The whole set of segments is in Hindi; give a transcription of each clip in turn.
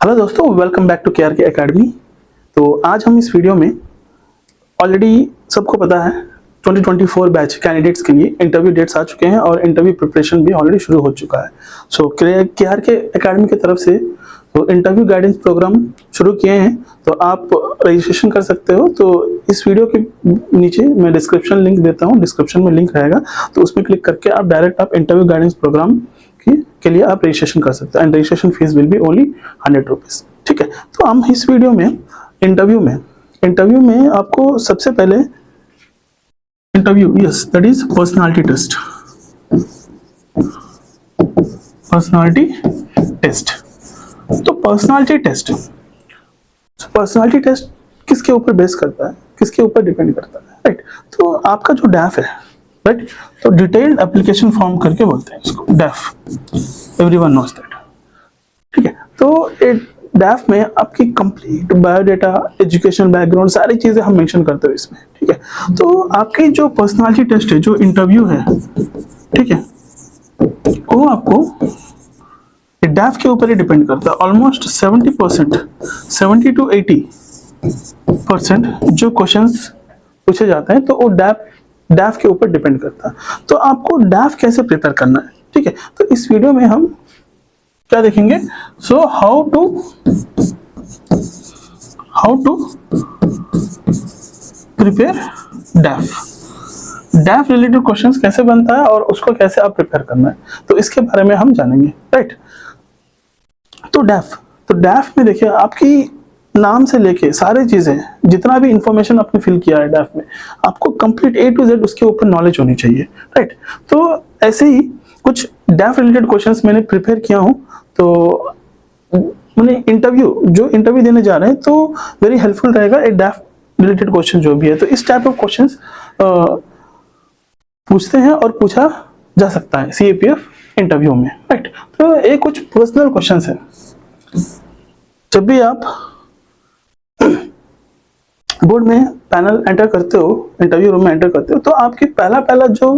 हेलो दोस्तों, welcome back to KRK academy. तो आज हम इस वीडियो में ऑलरेडी सबको पता है 2024 बैच कैंडिडेट्स के लिए इंटरव्यू डेट्स आ चुके हैं और इंटरव्यू प्रिपरेशन भी ऑलरेडी शुरू हो चुका है। सो KRK एकेडमी की तरफ से तो इंटरव्यू गाइडेंस प्रोग्राम शुरू किए हैं, तो आप रजिस्ट्रेशन कर सकते हो। तो इस वीडियो के नीचे मैं डिस्क्रिप्शन लिंक देता हूँ, डिस्क्रिप्शन में लिंक रहेगा, तो उसमें क्लिक करके आप डायरेक्ट इंटरव्यू गाइडेंस प्रोग्राम के लिए आप रजिस्ट्रेशन कर सकते हैं and registration fees will be only 100 rupees. ठीक है, तो हम इस वीडियो में इंटरव्यू में आपको सबसे पहले interview that is personality test. तो पर्सनालिटी टेस्ट किसके ऊपर बेस करता है, किसके ऊपर डिपेंड करता है, राइट? तो आपका जो डैफ है, राइट, तो डिटेल्ड एप्लीकेशन फॉर्म करके बोलते हैं इसको डैफ, एवरीवन नोस दैट। ठीक है, तो डैफ में आपकी कंप्लीट बायोडाटा, एजुकेशन बैकग्राउंड, सारी चीजें हम मेंशन करते हैं इसमें। ठीक है, तो आपकी जो पर्सनालिटी टेस्ट है, जो इंटरव्यू है, ठीक है, वो आपको डैफ के ऊपर ही डिपेंड करता है। ऑलमोस्ट 70% 70 to 80% जो क्वेश्चंस पूछे जाते हैं, तो वो डैफ के ऊपर डिपेंड करता है। तो आपको डैफ कैसे प्रिपेयर करना है, ठीक है, तो इस वीडियो में हम क्या देखेंगे? So how to prepare DAF related questions कैसे बनता है और उसको कैसे आप प्रिपेयर करना है, तो इसके बारे में हम जानेंगे, राइट? तो डैफ में देखिए, आपकी नाम से लेके सारी चीजें, जितना भी इंफॉर्मेशन आपने फिल किया है डैफ में, आपको कंप्लीट A to Z उसके ऊपर नॉलेज होनी चाहिए, राइट? तो ऐसे ही कुछ डैफ रिलेटेड क्वेश्चंस मैंने प्रिपेयर किया हूं, तो मैंने इंटरव्यू देने जा रहे हैं तो वेरी हेल्पफुल रहेगा एक डैफ रिलेटेड क्वेश्चन जो भी है। तो इस टाइप ऑफ क्वेश्चंस पूछते हैं और पूछा जा सकता है CAPF इंटरव्यू में, राइट? तो ये कुछ पर्सनल क्वेश्चंस है। जब भी आप बोर्ड में पैनल एंटर करते हो, इंटरव्यू रूम में एंटर करते हो, तो आपकी पहला जो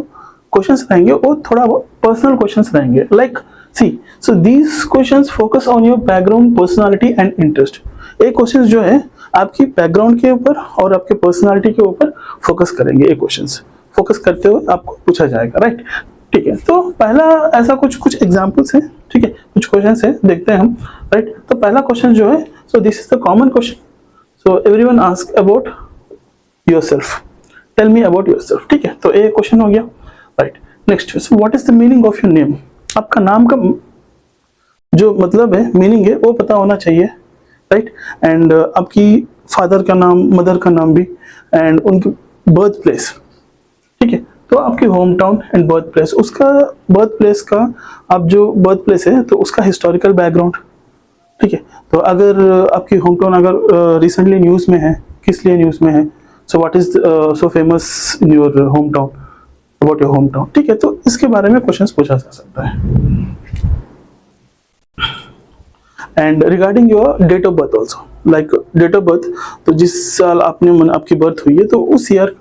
क्वेश्चंस रहेंगे वो थोड़ा पर्सनल क्वेश्चंस रहेंगे। Like so these questions focus on your background, personality and interest. ये क्वेश्चंस जो है आपकी बैकग्राउंड के ऊपर और आपके पर्सनालिटी के ऊपर फोकस करेंगे। ये क्वेश्चंस फोकस करते हुए आपको पूछा जाएगा, राइट? ठीक है, तो पहला ऐसा कुछ एग्जांपल्स है, ठीक है, कुछ क्वेश्चंस है, देखते हैं हम, राइट? तो पहला क्वेश्चन जो है, so this is the common question. So everyone ask about yourself. Tell me about yourself. ठीक है, तो ये क्वेश्चन हो गया, right? Next, so what is the meaning of your name? आपका नाम का जो मतलब है, मीनिंग है, वो पता होना चाहिए, राइट? एंड आपकी फादर का नाम, मदर का नाम भी, एंड उनकी बर्थ प्लेस, ठीक है, तो आपकी home town and birth place, उसका बर्थ प्लेस का, आप जो बर्थ प्लेस है तो उसका हिस्टोरिकल बैकग्राउंड, ठीक है। तो अगर आपकी होम टाउन अगर रिसेंटली न्यूज में है, किस लिए न्यूज में है, so what is so famous in your home town, about your home town, ठीक है, तो इसके बारे में क्वेश्चंस पूछा जा सकता है। And regarding your date of birth also, like date of birth, तो जिस साल आपकी बर्थ हुई है, तो उस ईयर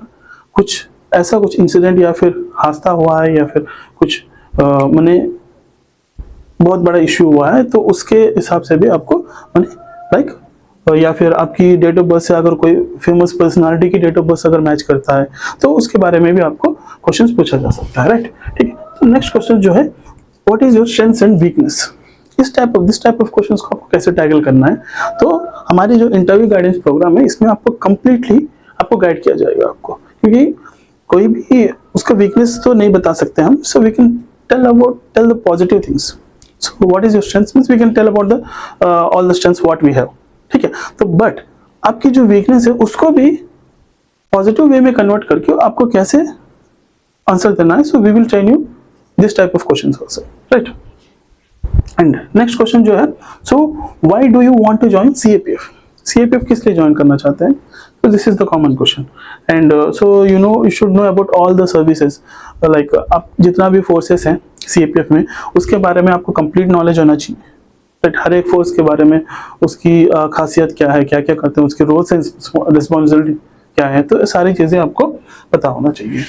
कुछ ऐसा कुछ इंसिडेंट या फिर हादसा हुआ है या फिर कुछ मैंने बहुत बड़ा इश्यू हुआ है, तो उसके हिसाब से भी आपको लाइक, या फिर आपकी डेट ऑफ बर्थ से अगर कोई फेमस पर्सनालिटी की डेट ऑफ बर्थ अगर मैच करता है, तो उसके बारे में भी आपको क्वेश्चंस पूछा जा सकता है, राइट? ठीक है, तो नेक्स्ट क्वेश्चन जो है, what is your strengths and weakness? This type of questions को आपको कैसे टैकल करना है? तो हमारी जो इंटरव्यू गाइडेंस प्रोग्राम है, इसमें आपको कंप्लीटली आपको गाइड किया जाएगा आपको, क्योंकि कोई भी उसका वीकनेस तो नहीं बता सकते हम, so we can tell the positive things. So what is your strengths means we can tell about the all the strengths what we have, ठीक है। तो बट आपकी जो वीकनेस है उसको भी पॉजिटिव वे में कन्वर्ट करके आपको कैसे आंसर देना है, so we will train you this type of questions also, right? And next question जो है, so why do you want to join CAPF किस लिए ज्वाइन करना चाहते हैं? तो this is the common question. And so you should know about all the services, like आप जितना भी फोर्सेस हैं CAPF में, उसके बारे में आपको कंप्लीट नॉलेज होना चाहिए, राइट? हर एक फोर्स के बारे में, उसकी खासियत क्या है, क्या क्या करते हैं, उसके रोल्स एंड रिस्पॉन्सिबिलिटी क्या है, तो सारी चीज़ें आपको पता होना चाहिए,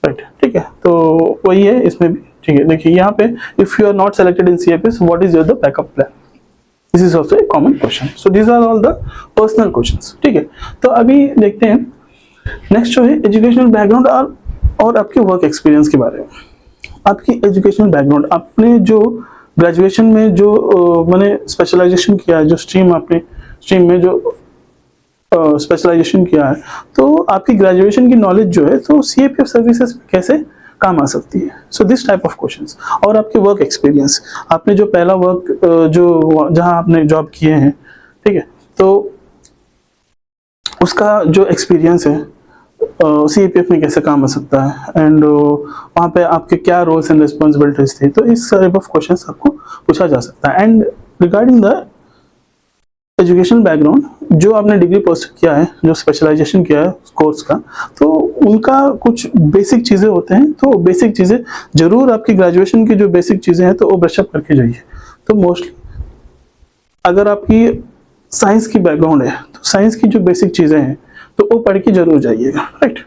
राइट? ठीक है, तो वही है इसमें भी, ठीक है। देखिए यहाँ पे, if you are not selected in CAPF, what is your the backup plan? This is also a common question. So these are all the personal questions. ठीक है, तो अभी देखते हैं नेक्स्ट जो है एजुकेशनल बैकग्राउंड और आपके वर्क एक्सपीरियंस के बारे में. आपकी एजुकेशनल बैकग्राउंड, आपने जो ग्रेजुएशन में जो मैंने स्पेशलाइजेशन किया है, जो स्ट्रीम आपने स्ट्रीम में जो स्पेशलाइजेशन किया है, तो आपकी ग्रेजुएशन की नॉलेज जो है तो सीएपीएफ सर्विसेज में कैसे काम आ सकती है. सो दिस टाइप ऑफ क्वेश्चंस. और आपके वर्क एक्सपीरियंस, आपने जो पहला वर्क जो जहां आपने जॉब किए हैं, ठीक है, तो उसका जो एक्सपीरियंस है सीएपीएफ में कैसे काम आ सकता है, एंड वहाँ पे आपके क्या रोल्स एंड रिस्पॉन्सिबिलिटीज थे. तो इस टाइप ऑफ क्वेश्चंस आपको पूछा जा सकता है. And regarding the educational background, जो आपने डिग्री परस्यू किया है, जो स्पेशलाइजेशन किया है कोर्स का, तो उनका कुछ बेसिक चीज़ें होते हैं. तो बेसिक चीज़ें जरूर आपकी ग्रेजुएशन की जो बेसिक चीज़ें हैं तो वो ब्रशअप करके जाइए. तो मोस्टली अगर आपकी साइंस की बैकग्राउंड है तो साइंस की जो बेसिक चीज़ें हैं तो वो पढ़ के जरूर जाइएगा. Right.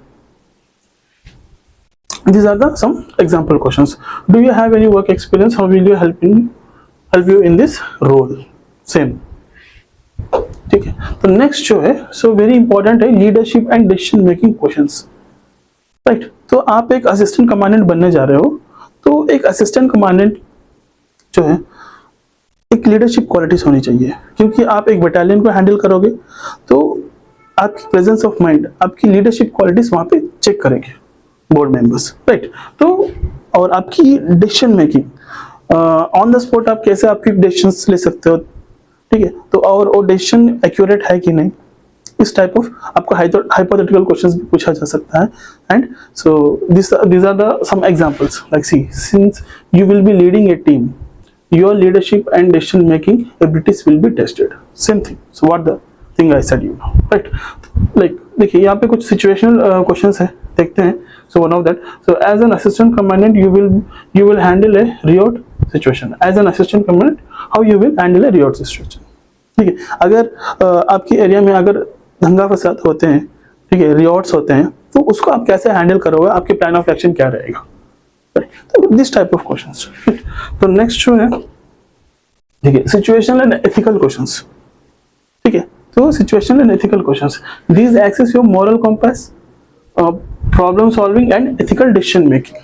These are the some example questions. Do you have any work experience? How will you help you in this role? Same. ठीक है. तो नेक्स्ट जो है सो वेरी इंपॉर्टेंट है leadership and decision making questions. Right. तो आप एक असिस्टेंट कमांडेंट बनने जा रहे हो, तो एक असिस्टेंट कमांडेंट जो है एक लीडरशिप क्वालिटीज होनी चाहिए, क्योंकि आप एक बटालियन को हैंडल करोगे तो आपकी प्रेजेंस ऑफ माइंड, आपकी लीडरशिप क्वालिटीज वहां पे चेक करेंगे बोर्ड मेंबर्स. राइट. तो और आपकी decision making on the spot, आप कैसे आपकी डिसीजंस ले सकते हो. ठीक है. तो और वो डिसीजन एक्यूरेट है कि नहीं, इस टाइप ऑफ आपको हाइपोथेटिकल क्वेश्चंस भी पूछा जा सकता है. And so these are the some examples. Like see, since you will be leading a team, your leadership and decision making abilities will be tested. Same thing. So what the thing I said, you know, right? Like देखिए यहाँ पे कुछ situational questions है, देखते हैं. So one of that. So as an assistant commandant, you will handle a riot situation. As an assistant commandant, how you will handle a riot situation. ठीक है. अगर आपकी एरिया में अगर दंगा फसाद होते हैं, ठीक है, रियॉट्स होते हैं, तो उसको आप कैसे हैंडल करोगे, आपके प्लान ऑफ एक्शन क्या रहेगा. तो दिस टाइप ऑफ क्वेश्चंस. तो नेक्स्ट जो है देखिए सिचुएशनल एंड एथिकल क्वेश्चंस. ठीक है. तो situational and ethical questions, these assess your moral compass, problem solving and ethical decision making.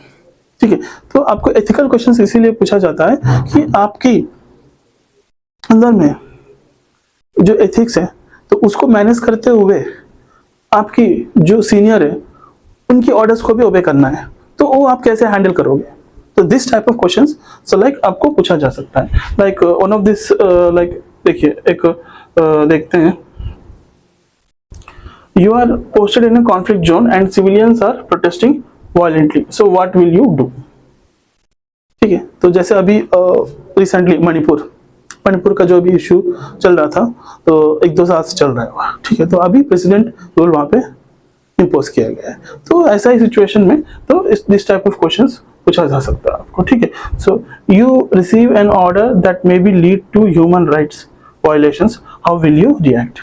ठीक है. तो आपको एथिकल क्वेश्चंस इसीलिए पूछा जाता है कि आपकी अंदर में जो एथिक्स है तो उसको मैनेज करते हुए आपकी जो सीनियर है उनकी ऑर्डर्स को भी ओबे करना है, तो वो आप कैसे हैंडल करोगे. तो this type of questions so like आपको पूछा जा सकता है. Like one of this, like देखिए एक देखते हैं. You are posted in a conflict zone and civilians are protesting violently. So what will you do? ठीक है. तो जैसे अभी रिसेंटली मणिपुर का जो भी इशू चल रहा था, तो 1-2 साल से चल रहा है वहाँ. ठीक है. तो अभी प्रेसिडेंट रूल वहाँ पे इम्पोज किया गया है. तो ऐसा ही सिचुएशन में तो दिस टाइप ऑफ क्वेश्चंस पूछा जा सकता है आपको. ठीक है. So you receive an order that may be lead to human rights violations, how will you react.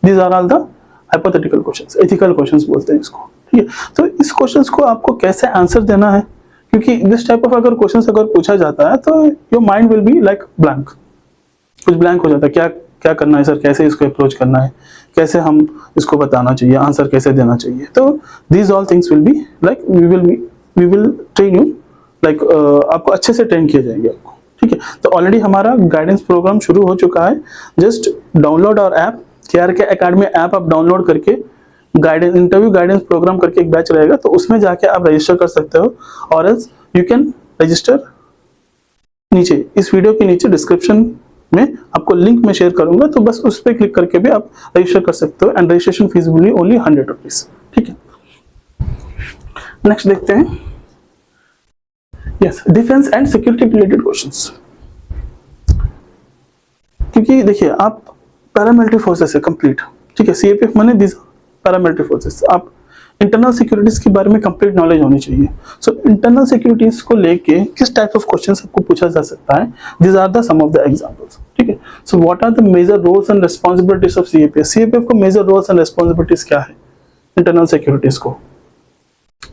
These are all the hypothetical questions, ethical questions बोलते हैं इसको. ठीक है. तो इस क्वेश्चंस को आपको कैसे आंसर देना है, क्योंकि दिस टाइप ऑफ अगर क्वेश्चंस अगर पूछा जाता है तो your mind will be like blank, कुछ ब्लैंक हो जाता है. क्या क्या करना है सर, कैसे इसको अप्रोच करना है, कैसे हम इसको बताना चाहिए, आंसर कैसे देना चाहिए. तो these all things will be like we will train you, like आपको अच्छे से ट्रेन किए जाएंगे आपको. ठीक है. तो ऑलरेडी हमारा गाइडेंस प्रोग्राम शुरू हो चुका है. Just download our app, KRK academy app आप डाउनलोड करके गाइडेंस, इंटरव्यू गाइडेंस प्रोग्राम करके एक बैच रहेगा, तो उसमें जाके आप रजिस्टर कर सकते हो. और एल्स यू कैन रजिस्टर नीचे इस वीडियो के नीचे डिस्क्रिप्शन में आपको लिंक में शेयर करूंगा, तो बस उस पर क्लिक करके भी आप रजिस्टर कर सकते हो. And registration fees will be only 100 rupees. ठीक है. नेक्स्ट देखते हैं. Yes, defence and security related questions. क्योंकि देखिए आप पैरामिलिट्री फोर्सेस है कंप्लीट. ठीक है. सीएपीएफ माने दिस पैरामिलिट्री फोर्सेस. आप इंटरनल सिक्योरिटीज के बारे में कंप्लीट नॉलेज होनी चाहिए. सो इंटरनल सिक्योरिटीज को लेके किस टाइप ऑफ क्वेश्चंस आपको पूछा जा सकता है, this are the some of the examples. ठीक है. So what are the major roles and responsibilities of CAPF. CAPF को मेजर रोल्स एंड रिस्पांसिबिलिटीज क्या है इंटरनल सिक्योरिटीज को,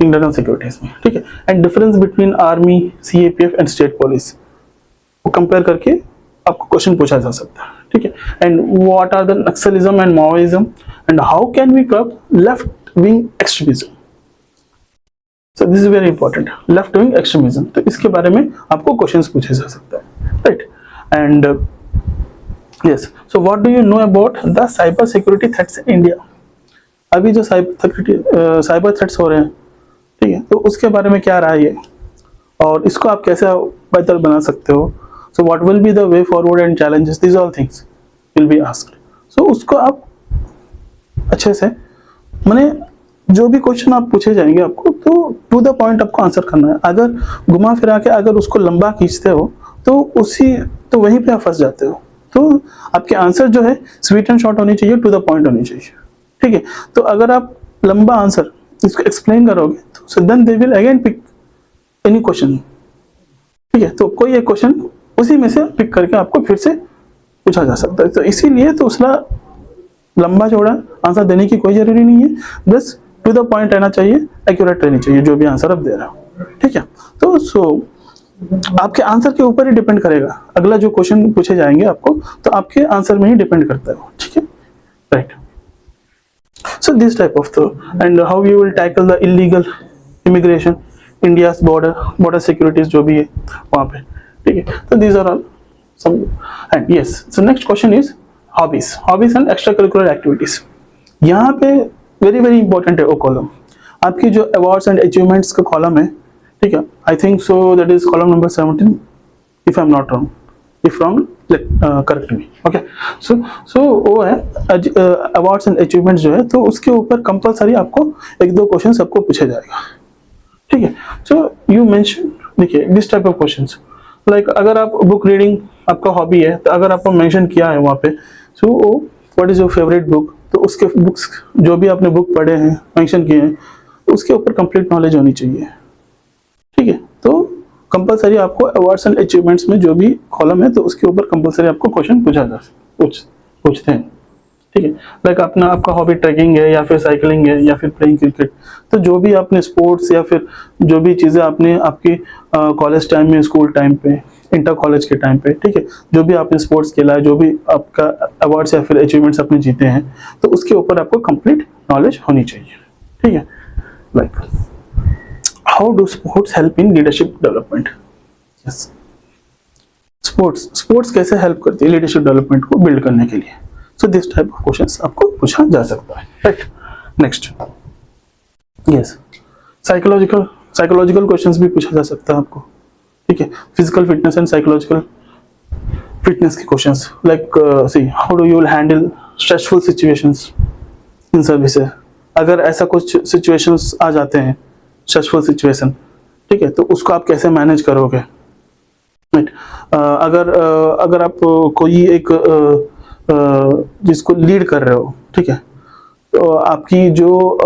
इंटरनल सिक्योरिटीज में. ठीक है. And difference between army, CAPF and state police को कंपेयर करके आपको क्वेश्चन पूछा जा सकता है, ठीक है। And what are the naxalism and Maoism and how can we कर्ब left wing extremism. So this is very important, left wing extremism, तो इसके बारे में आपको क्वेश्चंस पूछे जा सकता है, right. And yes, so what do you know about the cyber security threats in India. अभी जो साइबर थ्रेट्स हो रहे हैं, ठीक है, तो उसके बारे में क्या राय है और इसको आप कैसे बेहतर बना सकते हो। So what will be the way forward and challenges, these all things will be asked. So उसको आप अच्छे से, माने जो भी क्वेश्चन आप पूछे जाएंगे आपको, तो टू द पॉइंट आपको आंसर करना है। अगर घुमा फिरा के अगर उसको लंबा खींचते हो तो वहीं पे आप फंस जाते हो। तो आपके आंसर जो है स्वीट एंड शॉर्ट होनी चाहिए, टू द पॉइंट होनी चाहिए, ठीक है। तो अगर आप लंबा आंसर इसको एक्सप्लेन करोगे तो then they will again pick any question, ठीक है। तो कोई एक क्वेश्चन उसी में से पिक करके आपको फिर से पूछा जा सकता है। तो इसीलिए तो उसका लंबा चौड़ा आंसर देने की कोई जरूरी नहीं है, बस टू द पॉइंट रहना चाहिए, एक्यूरेट रहनी चाहिए जो भी आंसर आप दे रहे हो, ठीक है। तो आपके आंसर के ऊपर ही डिपेंड करेगा, अगला जो क्वेश्चन पूछे जाएंगे आपको तो आपके आंसर में ही डिपेंड करता है, ठीक है, right. So this type of and how you will tackle the illegal immigration, India's border securities जो भी है वहाँ पे, ठीक है। तो these are all some and yes, so next question is hobbies and extra curricular activities. यहाँ पे वेरी वेरी इंपॉर्टेंट है वो कॉलम, आपकी जो अवार्ड्स एंड अचीवमेंट्स का कॉलम है, ठीक है। I think so that is column number 17 if I am not wrong, if wrong correct me, okay. So वो है अवार्ड्स एंड अचीवमेंट्स जो है, तो उसके ऊपर कंपलसरी आपको एक दो क्वेश्चन आपको पूछा जाएगा, ठीक है। सो यू मेंशन, देखिए this type of questions, like अगर आप बुक रीडिंग आपका हॉबी है तो अगर आपको मेंशन किया है वहाँ पे, so what is your favourite book, तो उसके बुक्स जो भी आपने बुक पढ़े हैं मेंशन किए हैं तो उसके ऊपर कंप्लीट नॉलेज होनी चाहिए, ठीक है। तो कंपलसरी आपको अवार्ड्स एंड अचीवमेंट्स में जो भी कॉलम है तो उसके ऊपर कंपलसरी आपको क्वेश्चन पूछते हैं, ठीक है। लाइक आपका हॉबी ट्रैकिंग है या फिर साइकिलिंग है या फिर प्लेइंग क्रिकेट, तो जो भी आपने स्पोर्ट्स या फिर जो भी चीज़ें आपने आपकी कॉलेज टाइम में, स्कूल टाइम पे, इंटर कॉलेज के टाइम पे, ठीक है, जो भी आपने स्पोर्ट्स खेला है, जो भी आपका अवार्ड्स या फिर अचीवमेंट्स आपने जीते हैं, तो उसके ऊपर आपको कंप्लीट नॉलेज होनी चाहिए, ठीक है। Like how do sports help in leadership development. Yes, sports कैसे हेल्प करती है लीडरशिप डेवलपमेंट को बिल्ड करने के लिए। So this type of questions आपको पूछा जा सकता है, right. Next, yes, psychological questions भी पूछा जा सकता है आपको, ठीक है। Physical fitness and psychological fitness के questions, like see how do you will handle stressful situations in services. अगर ऐसा कुछ सिचुएशंस आ जाते हैं, स्ट्रेसफुल सिचुएशन, ठीक है, तो उसको आप कैसे मैनेज करोगे, राइट। अगर आप कोई एक जिसको लीड कर रहे हो, ठीक है, तो आपकी जो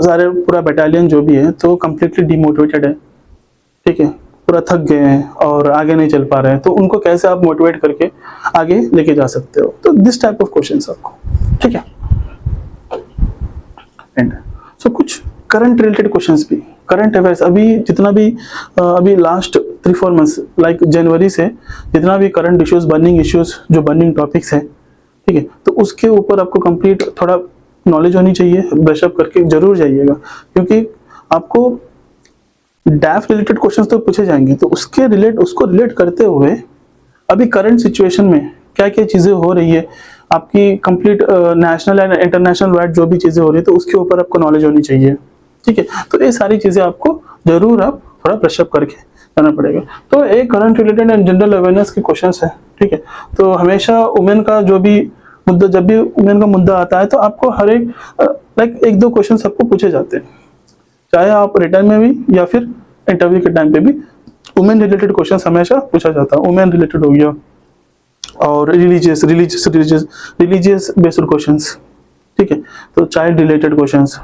सारे पूरा बटालियन जो भी है तो कम्प्लीटली डिमोटिवेटेड है, ठीक है, पूरा थक गए हैं और आगे नहीं चल पा रहे हैं, तो उनको कैसे आप मोटिवेट करके आगे लेके जा सकते हो। तो दिस टाइप ऑफ क्वेश्चंस आपको, ठीक है। एंड सो कुछ करंट रिलेटेड क्वेश्चंस भी, करंट अफेयर्स, अभी जितना भी अभी लास्ट 3-4 मंथ्स लाइक जनवरी से जितना भी करंट इश्यूज, बर्निंग इश्यूज, जो बर्निंग टॉपिक्स हैं, ठीक है, तो उसके ऊपर आपको कंप्लीट थोड़ा नॉलेज होनी चाहिए, ब्रशअप करके जरूर जाइएगा, क्योंकि आपको डैफ रिलेटेड क्वेश्चंस तो पूछे जाएंगे, तो उसको रिलेट करते हुए अभी करंट सिचुएशन में क्या क्या चीज़ें हो रही है, आपकी complete national and international wide जो भी चीज़ें हो रही है तो उसके ऊपर आपको नॉलेज होनी चाहिए, ठीक है। तो ये सारी चीज़ें आपको जरूर आप थोड़ा ब्रशअप करके करना पड़ेगा। तो एक current related and general awareness के क्वेश्चंस है, ठीक है। तो हमेशा वुमेन का जो भी मुद्दा, जब भी वुमेन का मुद्दा आता है तो आपको हर एक लाइक 1-2 क्वेश्चन आपको पूछे जाते हैं, चाहे आप रिटर्न में भी या फिर इंटरव्यू के टाइम पे भी वुमेन रिलेटेड क्वेश्चन हमेशा पूछा जाता है। वुमेन रिलेटेड हो गया और रिलीजियस बेस्ड क्वेश्चंस, ठीक है, तो चाइल्ड रिलेटेड क्वेश्चंस,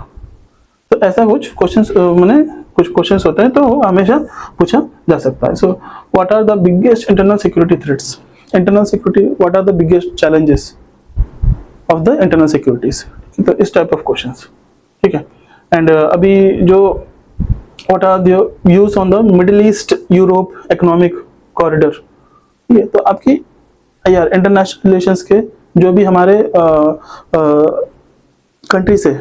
तो ऐसा कुछ क्वेश्चंस मैंने कुछ क्वेश्चंस होते हैं तो हमेशा पूछा जा सकता है। So what are the biggest internal security threats, internal security, what are the biggest challenges of the internal securities, तो इस टाइप ऑफ क्वेश्चंस, ठीक है। एंड अभी जो what are the views on the Middle East Europe economic corridor, ठीक है, तो आपकी यार इंटरनेशनल रिलेशंस के जो भी हमारे कंट्री से,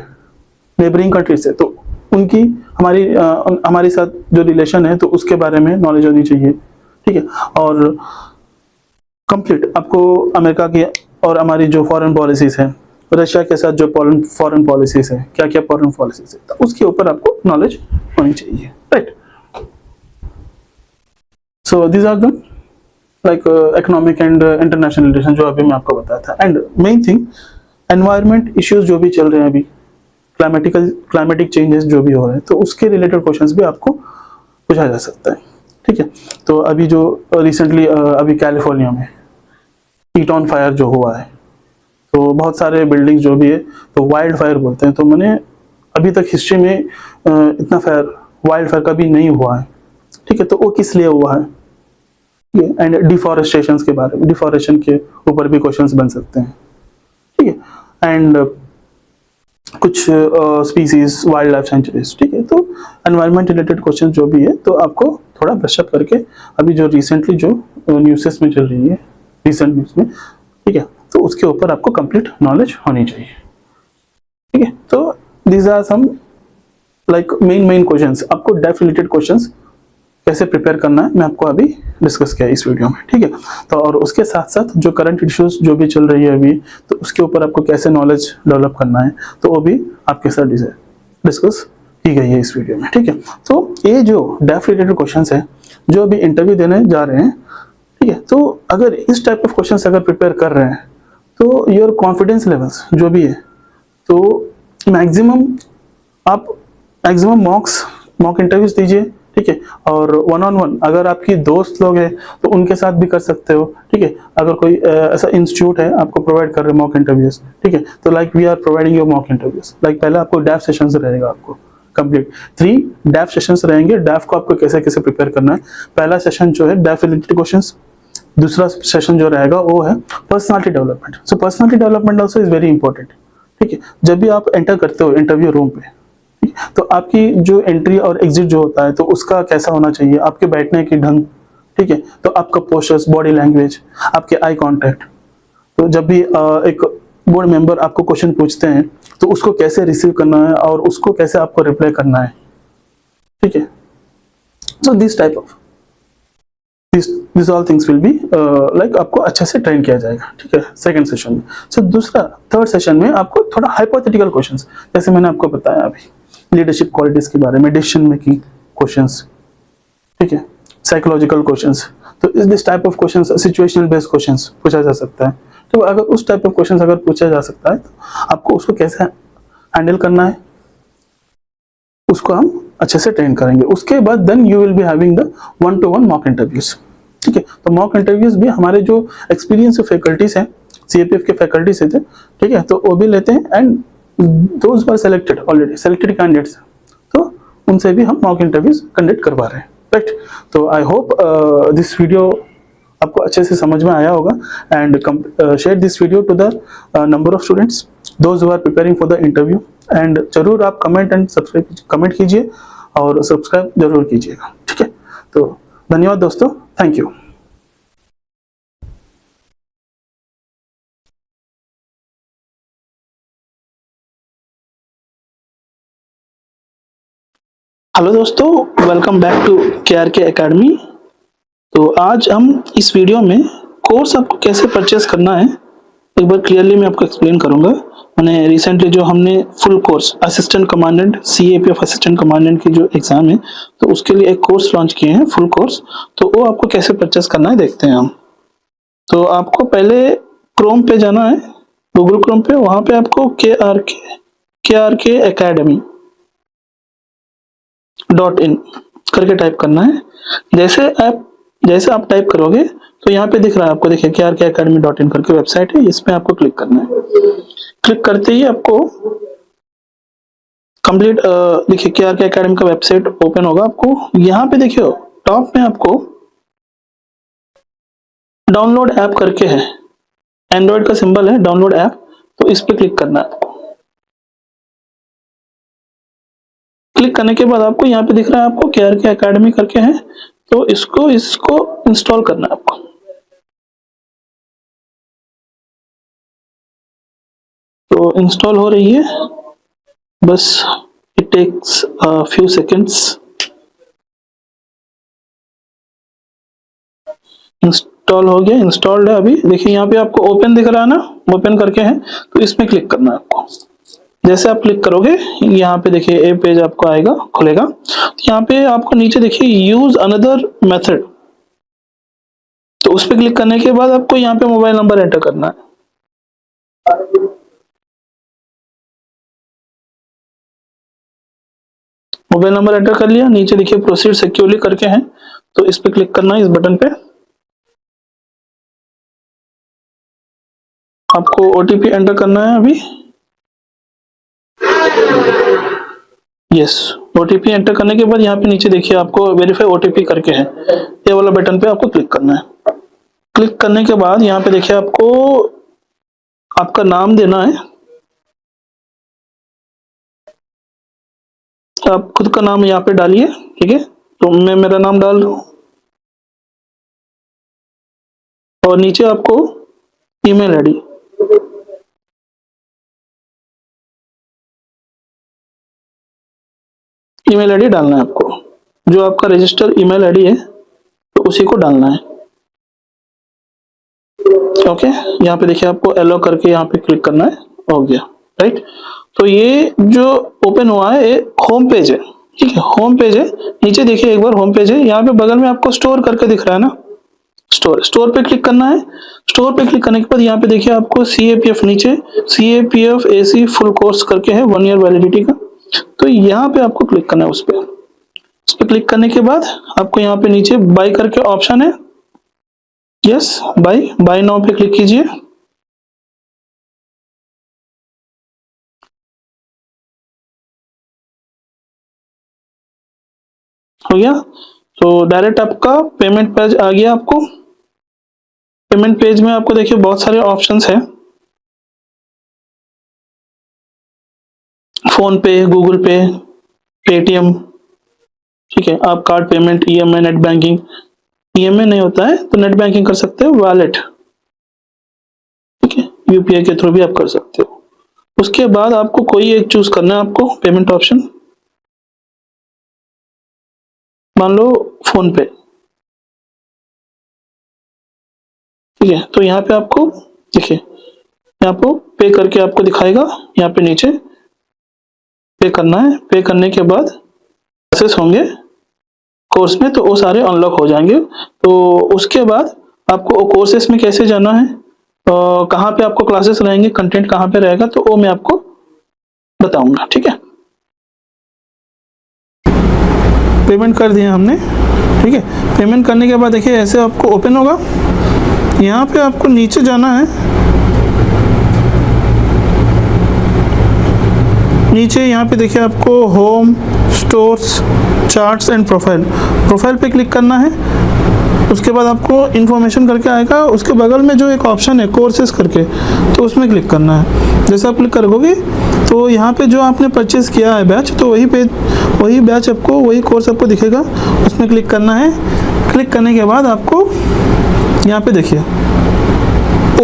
नेबरिंग कंट्री से, तो उनकी हमारे साथ जो रिलेशन है तो उसके बारे में नॉलेज होनी चाहिए, ठीक है। और कंप्लीट आपको अमेरिका की और हमारी जो फॉरेन पॉलिसीज है, रशिया के साथ जो फॉरेन पॉलिसीज है, क्या क्या फॉरेन पॉलिसीज है, तो उसके ऊपर आपको नॉलेज होनी चाहिए, right. So this are the like economic and international relation जो अभी मैं आपको बताया था। And main thing environment issues जो भी चल रहे हैं अभी, क्लाइमेटिक चेंजेस जो भी हो रहे हैं, तो उसके रिलेटेड क्वेश्चंस भी आपको पूछा जा सकता है, ठीक है। तो अभी जो रिसेंटली अभी कैलिफोर्निया में हीट ऑन फायर जो हुआ है, तो बहुत सारे बिल्डिंग जो भी है तो वाइल्ड फायर बोलते हैं, तो मैंने अभी तक हिस्ट्री में इतना वाइल्ड फायर कभी नहीं हुआ है, ठीक है। तो वो किस लिए हुआ है, एंड डिफॉरेस्टेशन के बारे में, डिफॉरेस्टेशन के ऊपर भी क्वेश्चंस बन सकते हैं, ठीक है। एंड कुछ स्पीसीज, वाइल्ड लाइफ सेंचुरीज, ठीक है। तो एनवायरमेंट रिलेटेड क्वेश्चन जो भी है तो आपको थोड़ा ब्रशअप करके, अभी जो रिसेंटली जो न्यूज़ेस में चल रही है, रिसेंट न्यूज़ में, ठीक है, तो उसके ऊपर आपको कंप्लीट नॉलेज होनी चाहिए, ठीक है। तो these are some like main questions. आपको डेफ रिलेटेड क्वेश्चंस कैसे प्रिपेयर करना है मैं आपको अभी डिस्कस किया इस वीडियो में, ठीक है। तो और उसके साथ साथ जो करंट इश्यूज जो भी चल रही है अभी, तो उसके ऊपर आपको कैसे नॉलेज डेवलप करना है, तो वो भी आपके साथ डिस्कस की गई है इस वीडियो में, ठीक है। तो ये जो डेफ रिलेटेड क्वेश्चंस है जो अभी इंटरव्यू देने जा रहे हैं, ठीक है, तो अगर इस टाइप ऑफ क्वेश्चंस अगर प्रिपेयर कर रहे हैं तो योर कॉन्फिडेंस लेवल्स जो भी है, तो मैक्सिमम मॉक इंटरव्यूज दीजिए, ठीक है। और 1-on-1 अगर आपकी दोस्त लोग हैं तो उनके साथ भी कर सकते हो, ठीक है। अगर कोई ऐसा इंस्टीट्यूट है आपको प्रोवाइड कर रहे हैं मॉक इंटरव्यूज, ठीक है, तो like we are providing your mock interviews. Like पहले आपको डैफ सेशंस रहेगा, आपको कंप्लीट 3 डैफ सेशंस रहेंगे। डैफ को आपको कैसे कैसे प्रिपेयर करना है, पहला सेशन जो है डैफ रिलेटेड क्वेश्चंस, दूसरा सेशन जो रहेगा वो है personality development. So personality development also is very important, ठीक है। जब भी आप एंटर करते हो इंटरव्यू रूम पे, तो आपकी जो एंट्री और एग्जिट जो होता है तो उसका कैसा होना चाहिए, आपके बैठने की ढंग, ठीक है, तो आपका पोस्चर्स, बॉडी लैंग्वेज, आपके आई कांटेक्ट। तो जब भी एक बोर्ड मेंबर आपको क्वेश्चन पूछते हैं तो उसको कैसे रिसीव करना है और उसको कैसे आपको रिप्लाई करना है, ठीक है। So this all things will be like आपको अच्छे से ट्रेन किया जाएगा, ठीक है, सेकंड सेशन में। सो थर्ड सेशन में आपको थोड़ा हाइपोथेटिकल क्वेश्चंस, जैसे मैंने आपको बताया अभी, लीडरशिप क्वालिटीज के बारे में, डिसीजन मेकिंग क्वेश्चंस, ठीक है, साइकोलॉजिकल क्वेश्चंस। तो इस this type of questions, situational based questions पूछा जा सकता है। तो अगर उस टाइप ऑफ क्वेश्चंस अगर पूछा जा सकता है तो आपको उसको कैसे हैंडल करना है उसको हम अच्छे से ट्रेन करेंगे। उसके बाद then you will be having the 1-to-1 mock interviews, ठीक है। तो मॉक इंटरव्यूज भी हमारे जो एक्सपीरियंस फैकल्टीज हैं, सीएपीएफ के फैकल्टीज थे, ठीक है, तो वो भी लेते हैं। And those were selected, already selected candidates, तो उनसे भी हम मॉक इंटरव्यूज कंडक्ट करवा रहे हैं, राइट। तो आई होप दिस वीडियो आपको अच्छे से समझ में आया होगा। And share this video to the number of students those who are preparing for the interview. And जरूर आप कमेंट कीजिए और सब्सक्राइब जरूर कीजिएगा, ठीक है। तो धन्यवाद दोस्तों, थैंक यू। हेलो दोस्तों, welcome back to KRK academy. तो आज हम इस वीडियो में कोर्स आपको कैसे परचेस करना है एक बार क्लियरली मैं आपको एक्सप्लेन करूंगा। मैंने रिसेंटली जो हमने full course assistant commandant, CAPF assistant commandant की जो एग्जाम है, तो उसके लिए एक कोर्स लॉन्च किए हैं, फुल कोर्स। तो वो आपको कैसे परचेस करना है देखते हैं हम। तो आपको पहले क्रोम पे जाना है, गूगल क्रोम पे, वहां पे आपको KRK Academy .in करके टाइप करना है। जैसे आप टाइप करोगे तो यहाँ पे दिख रहा है आपको, देखिए KRK Academy .in करके वेबसाइट है, इसमें आपको क्लिक करना है। क्लिक करते ही आपको कंप्लीट देखिए KRK Academy का वेबसाइट ओपन होगा। आपको यहाँ पे देखिए टॉप में आपको डाउनलोड ऐप करके है, एंड्रॉइड का सिंबल है, डाउनलोड ऐप, तो इस पे क्लिक करना है आपको। क्लिक करने के बाद आपको यहाँ पे दिख रहा है आपको KRK Academy करके है, तो इसको इंस्टॉल करना है आपको। तो इंस्टॉल हो रही है, बस it takes few seconds. Install हो गया, इंस्टॉल्ड है अभी। देखिए यहाँ पे आपको ओपन दिख रहा है ना, ओपन करके है, तो इसमें क्लिक करना है आपको। जैसे आप क्लिक करोगे यहाँ पे देखिए ए पेज आपको आएगा, खुलेगा। तो यहाँ पे आपको नीचे देखिए यूज अनदर मेथड, तो उस पर क्लिक करने के बाद आपको यहाँ पे मोबाइल नंबर एंटर करना है। मोबाइल नंबर एंटर कर लिया, नीचे देखिए प्रोसीड सिक्योरली करके हैं, तो इस पे क्लिक करना है, इस बटन पे। आपको ओटीपी एंटर करना है अभी। यस, ओटीपी एंटर करने के बाद यहाँ पे नीचे देखिए आपको वेरीफाई ओटीपी करके है, ये वाला बटन पे आपको क्लिक करना है। क्लिक करने के बाद यहाँ पे देखिए आपको आपका नाम देना है, आप खुद का नाम यहाँ पे डालिए, ठीक है। तो मैं मेरा नाम डाल रहा हूँ, और नीचे आपको ईमेल आईडी, ईमेल आईडी डालना है आपको, जो आपका रजिस्टर ईमेल आईडी है तो उसी को डालना है। ओके, यहाँ पे देखिए आपको एलो करके यहाँ पे क्लिक करना है, हो गया, राइट। तो ये जो ओपन हुआ है ये होम पेज है, ठीक है, होम पेज है। नीचे देखिए एक बार होम पेज है, यहाँ पे बगल में आपको स्टोर करके दिख रहा है ना, स्टोर पे क्लिक करना है। स्टोर पे क्लिक करने के बाद यहाँ पे देखिए आपको CAPF, नीचे CAPF AC फुल कोर्स करके है 1 ईयर वैलिडिटी का, तो यहाँ पे आपको क्लिक करना है उस पे क्लिक करने के बाद आपको यहाँ पे नीचे बाय करके ऑप्शन है, यस बाय नाउ पे क्लिक कीजिए। हो गया, तो डायरेक्ट आपका पेमेंट पेज आ गया। आपको पेमेंट पेज में आपको देखिए बहुत सारे ऑप्शंस हैं, फोन पे, गूगल पे, पेटीएम, ठीक है। आप card payment, EMI, net banking, EMI नहीं होता है तो नेट बैंकिंग कर सकते हो, वॉलेट, ठीक है, UPI के थ्रू भी आप कर सकते हो। उसके बाद आपको कोई एक चूज करना है, आपको पेमेंट ऑप्शन, मान लो फोन पे, ठीक है। तो यहाँ पे आपको देखिए यहाँ पे पे करके आपको दिखाएगा, यहाँ पे नीचे पे करना है। पे करने के बाद क्लासेस होंगे कोर्स में, तो वो सारे अनलॉक हो जाएंगे। तो उसके बाद आपको कोर्सेस में कैसे जाना है, कहाँ पे आपको क्लासेस रहेंगे, कंटेंट कहाँ पे रहेगा, तो वो मैं आपको बताऊंगा, ठीक है। पेमेंट कर दिया हमने, ठीक है। पेमेंट करने के बाद देखिए ऐसे आपको ओपन होगा। यहाँ पे आपको नीचे जाना है, नीचे यहाँ पे देखिए आपको home, stores, charts and profile पे क्लिक करना है। उसके बाद आपको इन्फॉर्मेशन करके आएगा, उसके बगल में जो एक ऑप्शन है कोर्सेज करके, तो उसमें क्लिक करना है। जैसे आप क्लिक करोगे तो यहाँ पे जो आपने परचेज किया है बैच, तो वही बैच आपको, वही कोर्स आपको दिखेगा, उसमें क्लिक करना है। क्लिक करने के बाद आपको यहाँ पे देखिए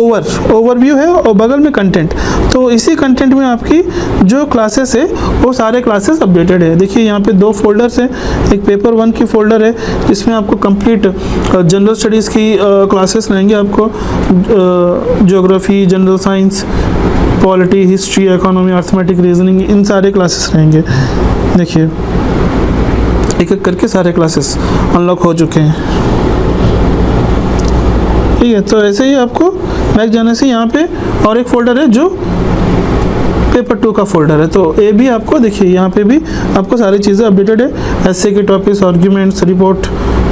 ओवरव्यू है और बगल में कंटेंट, तो इसी कंटेंट में आपकी जो क्लासेस है वो सारे क्लासेस अपडेटेड है। देखिए यहाँ पे 2 फोल्डर्स हैं, एक पेपर 1 की फोल्डर है जिसमें आपको कंप्लीट जनरल स्टडीज़ की क्लासेस रहेंगे, आपको geography, general science, polity, history, economy, arithmetic, reasoning, इन सारे क्लासेस रहेंगे। देखिए एक एक करके सारे क्लासेस अनलॉक हो चुके हैं, ठीक है। तो ऐसे ही आपको बैक जाने से यहाँ पे और एक फोल्डर है जो पेपर 2 का फोल्डर है, तो ये भी आपको देखिए यहाँ पे भी आपको सारी चीज़ें अपडेटेड है। एसए के टॉपिक्स, आर्ग्यूमेंट्स, रिपोर्ट,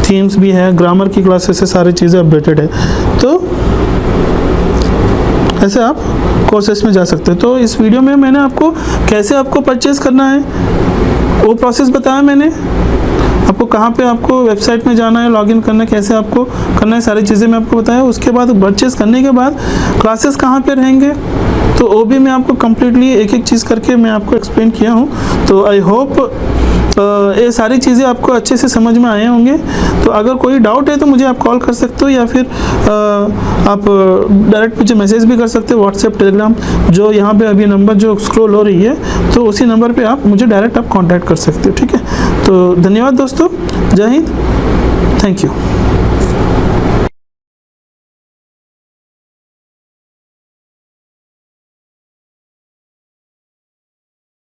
थीम्स भी है, ग्रामर की क्लासेस से सारी चीज़ें अपडेटेड है। तो ऐसे आप कोर्सेस में जा सकते हैं। तो इस वीडियो में मैंने आपको कैसे आपको परचेज़ करना है वो प्रोसेस बताया मैंने, आपको कहाँ पे आपको वेबसाइट में जाना है, लॉगिन करना है, कैसे आपको करना है, सारी चीज़ें मैं आपको बताया। उसके बाद परचेस करने के बाद क्लासेस कहाँ पे रहेंगे, तो वो भी मैं आपको कम्प्लीटली एक एक चीज़ करके मैं आपको एक्सप्लेन किया हूँ। तो आई होप ये सारी चीज़ें आपको अच्छे से समझ में आए होंगे। तो अगर कोई डाउट है तो मुझे आप कॉल कर सकते हो, या फिर आप डायरेक्ट मुझे मैसेज भी कर सकते हो, व्हाट्सएप, टेलीग्राम, जो यहाँ पे अभी नंबर जो स्क्रॉल हो रही है, तो उसी नंबर पे आप मुझे डायरेक्ट आप कांटेक्ट कर सकते हो। ठीक है, तो धन्यवाद दोस्तों, जय हिंद, थैंक यू।